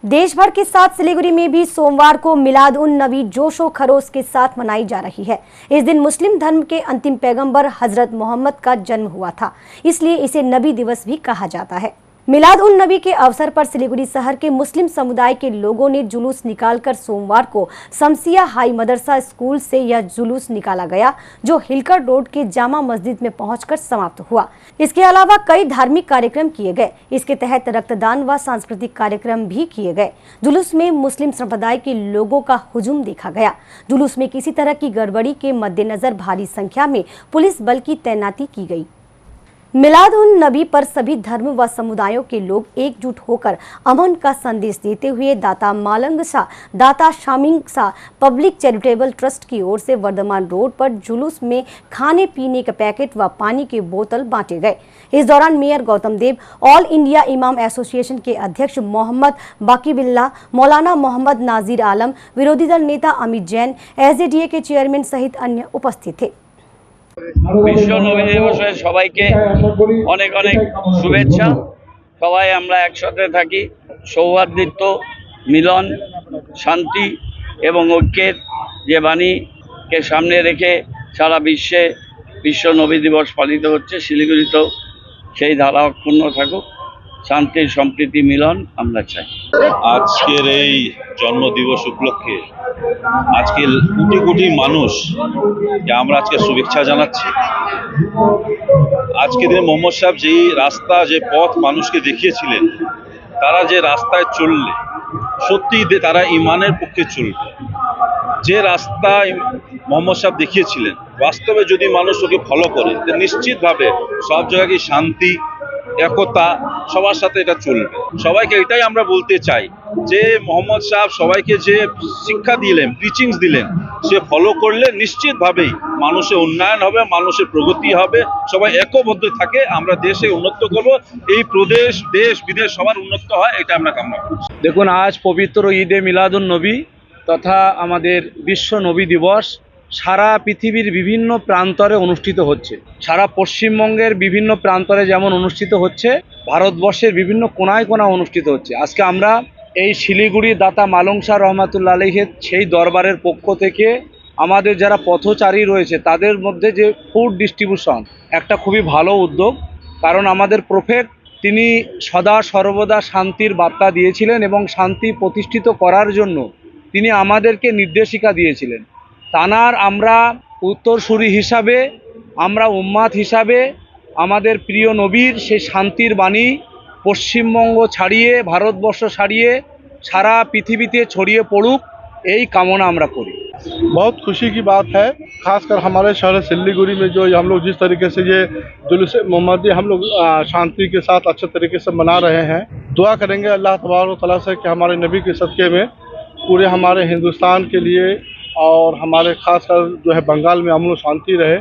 देश भर के साथ सिलीगुड़ी में भी सोमवार को मिलाद उन नबी जोशो खरोश के साथ मनाई जा रही है। इस दिन मुस्लिम धर्म के अंतिम पैगंबर हजरत मोहम्मद का जन्म हुआ था, इसलिए इसे नबी दिवस भी कहा जाता है। मिलाद उन नबी के अवसर पर सिलीगुड़ी शहर के मुस्लिम समुदाय के लोगों ने जुलूस निकालकर सोमवार को शमसिया हाई मदरसा स्कूल से यह जुलूस निकाला गया, जो हिलकर रोड के जामा मस्जिद में पहुंचकर समाप्त हुआ। इसके अलावा कई धार्मिक कार्यक्रम किए गए। इसके तहत रक्तदान व सांस्कृतिक कार्यक्रम भी किए गए। जुलूस में मुस्लिम संप्रदाय के लोगों का हुजूम देखा गया। जुलूस में किसी तरह की गड़बड़ी के मद्देनजर भारी संख्या में पुलिस बल की तैनाती की गई। मिलाद उन नबी पर सभी धर्म व समुदायों के लोग एकजुट होकर अमन का संदेश देते हुए दाता मालंग शाह, दाता शामिंग शाह पब्लिक चैरिटेबल ट्रस्ट की ओर से वर्धमान रोड पर जुलूस में खाने पीने के पैकेट व पानी के बोतल बांटे गए। इस दौरान मेयर गौतम देव, ऑल इंडिया इमाम एसोसिएशन के अध्यक्ष मोहम्मद बाकी बिल्ला, मौलाना मोहम्मद नाजिर आलम, विरोधी दल नेता अमित जैन, एसजेडीए के चेयरमैन सहित अन्य उपस्थित थे। विश्व नबी दिवসে সবাইকে অনেক অনেক শুভেচ্ছা। সবাই আমরা একসাথে থাকি, সৌহার্দ্যিত্ব, মিলন, শান্তি এবং ঐক্যের যে বাণীকে সামনে রেখে সারা বিশ্বে বিশ্ব নবী দিবস পালিত হচ্ছে। শিলিগুড়িতেও সেই ধারা অক্ষুণ্ণ থাকুক, শান্তি সম্প্রীতি মিলন আমরা চাই। আজকের এই জন্মদিবস উপলক্ষে আজকে কোটি কোটি মানুষকে আমরা আজকে শুভেচ্ছা জানাচ্ছি। আজকে দিনে মোহাম্মদ সাহেব যেই রাস্তা, যে পথ মানুষকে দেখিয়েছিলেন, তারা যে রাস্তায় চললে সত্যিই তারা ইমানের পক্ষে চলবে। যে রাস্তায় মোহাম্মদ সাহেব দেখিয়েছিলেন, বাস্তবে যদি মানুষ ওকে ফলো করে নিশ্চিতভাবে সব জায়গায় শান্তি, একতা, সবার সাথে এটা চলবে। সবাইকে এটাই আমরা বলতে চাই যে মোহাম্মদ সাহেব সবাইকে যে শিক্ষা দিলেন, টিচিংস দিলেন, সে ফলো করলে নিশ্চিতভাবেই মানুষের উন্নয়ন হবে, মানুষের প্রগতি হবে। সবাই একবদ্ধ থাকে, আমরা দেশে উন্নত করব। এই প্রদেশ, দেশ, বিদেশ সবার উন্নত হয়, এটা আমরা কামনা করছি। দেখুন, আজ পবিত্র ঈদে মিলাদুন নবী তথা আমাদের বিশ্ব নবী দিবস সারা পৃথিবীর বিভিন্ন প্রান্তরে অনুষ্ঠিত হচ্ছে। সারা পশ্চিমবঙ্গের বিভিন্ন প্রান্তরে যেমন অনুষ্ঠিত হচ্ছে, ভারতবর্ষের বিভিন্ন কোনায় কোনায় অনুষ্ঠিত হচ্ছে। আজকে আমরা এই শিলিগুড়ি দাতা মালং শাহ রহমাতুল্লাহ আলাইহের সেই দরবারের পক্ষ থেকে আমাদের যারা পথচারী রয়েছে তাদের মধ্যে যে ফুড ডিস্ট্রিবিউশন, একটা খুবই ভালো উদ্যোগ। কারণ আমাদের প্রফেট তিনি সদা সর্বদা শান্তির বার্তা দিয়েছিলেন এবং শান্তি প্রতিষ্ঠিত করার জন্য তিনি আমাদেরকে নির্দেশিকা দিয়েছিলেন। তানার আমরা উত্তরসূরি হিসাবে, আমরা উম্মাত হিসাবে আমাদের প্রিয় নবীর সেই শান্তির বাণী পশ্চিমবঙ্গ ছাড়িয়ে, ভারতবর্ষ ছাড়িয়ে সারা পৃথিবীতে ছড়িয়ে পড়ুক, এই কামনা আমরা করি। बहुत खुशी की बात है, खासकर हमारे शहर सिलीगुड़ी में जो हम लोग जिस तरीके से ये जुलूस मोहम्मदी हम लोग शांति के साथ अच्छे तरीके से मना रहे हैं। दुआ करेंगे अल्लाह तबारक व तआला से कि हमारे नबी के सदक़े में पूरे हमारे हिंदुस्तान के लिए और हमारे खासकर जो है बंगाल में अमन शांति रहे।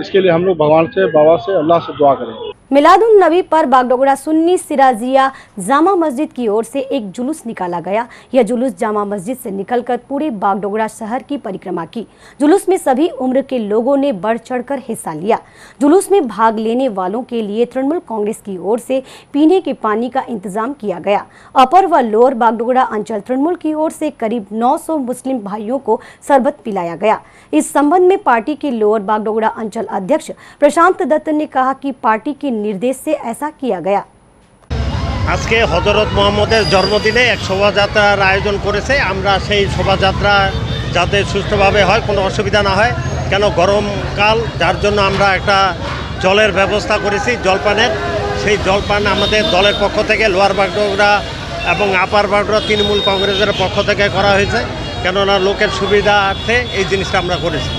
इसके लिए हम लोग भगवान से, बाबा से, अल्लाह से दुआ करेंगे। मिलाद उन नबी पर बागडोगरा सुन्नी सिराजिया जामा मस्जिद की ओर से एक जुलूस निकाला गया। यह जुलूस जामा मस्जिद से निकलकर पूरे बागडोगरा शहर की परिक्रमा की। जुलूस में सभी उम्र के लोगों ने बढ़ चढ़कर हिस्सा लिया। जुलूस में भाग लेने वालों के लिए तृणमूल कांग्रेस की ओर से पीने के पानी का इंतजाम किया गया। अपर व लोअर बागडोगरा अंचल तृणमूल की ओर से करीब 900 मुस्लिम भाइयों को शरबत पिलाया गया। इस संबंध में पार्टी के लोअर बागडोगरा अंचल अध्यक्ष प्रशांत दत्त ने कहा कि पार्टी के निर्देश से ऐसा किया गया। আজকে হযরত মুহাম্মদের জন্মদিনে এক শোভাযাত্রার আয়োজন করেছে। আমরা সেই শোভাযাত্রা যাতে সুষ্ঠুভাবে হয়, কোনো অসুবিধা না হয়, কেন গরমকাল, যার জন্য আমরা একটা জলের ব্যবস্থা করেছি, জলপানের। সেই জলপান আমাদের দলের পক্ষ থেকে লোয়ার বাগডোগরা এবং আপার বাগডোগরা তৃণমূল কংগ্রেসের পক্ষ থেকে করা হয়েছে, কেননা লোকের সুবিধার্থে এই জিনিসটা আমরা করেছি।